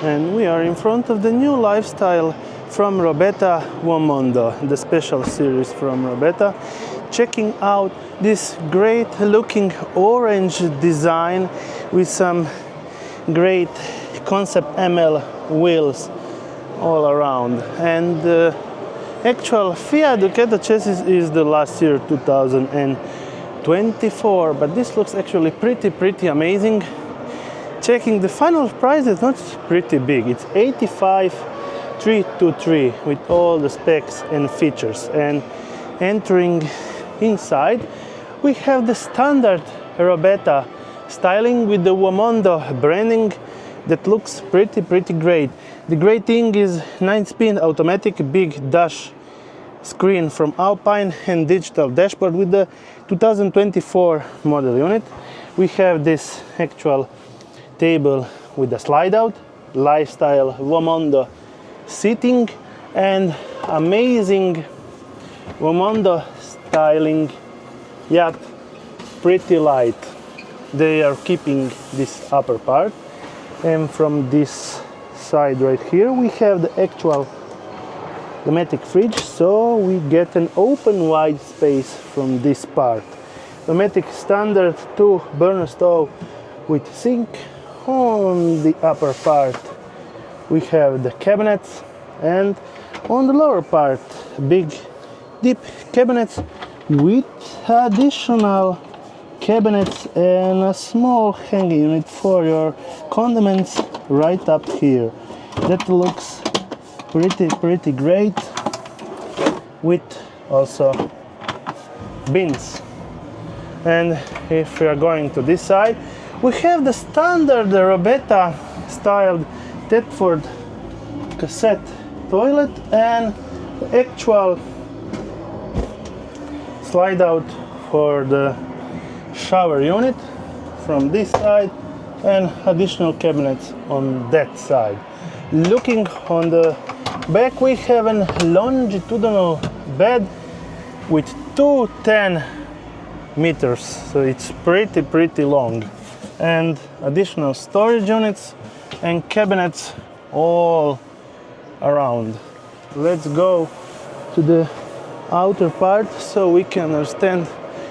and we are in front of the new lifestyle from Robeta Womondo, the special series from Robeta. Checking out this great looking orange design with some great concept ML wheels all around, and the actual Fiat Ducato chassis is the last year 2024, but this looks actually pretty amazing. Checking the final price, it's not pretty big, it's 85,323 with all the specs and features. And entering inside, we have the standard Robeta styling with the Womondo branding that looks pretty great. The great thing is 9-speed automatic big dash screen from Alpine and digital dashboard with the 2024 model unit. We have this actual table with a slide out, lifestyle Womondo seating, and amazing Womondo styling yacht, pretty light. They are keeping this upper part, and from this side right here we have the actual automatic fridge, so we get an open wide space from this part. Automatic standard 2-burner stove with sink. On the upper part we have the cabinets, and on the lower part big deep cabinets with additional cabinets and a small hanging unit for your condiments right up here. That looks pretty great, with also bins. And if we are going to this side, we have the standard Robeta styled Thetford cassette toilet and the actual slide out for the shower unit from this side, and additional cabinets on that side. Looking on the back, we have a longitudinal bed with 210 meters, so it's pretty long, and additional storage units and cabinets all around. Let's go to the outer part so we can understand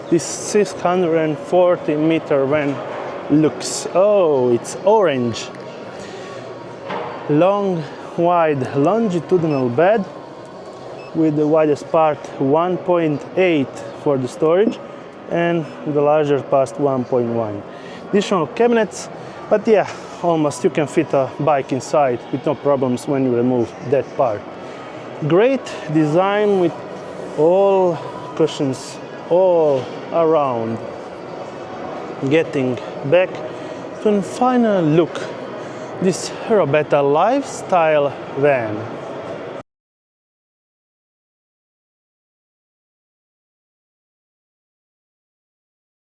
this 640 meter van looks. Oh, it's orange. Long, wide, longitudinal bed with the widest part 1.8 for the storage and the larger part 1.1. Additional cabinets, but yeah, almost you can fit a bike inside with no problems when you remove that part. Great design with all cushions all around. Getting back to a final look, this Robeta lifestyle van.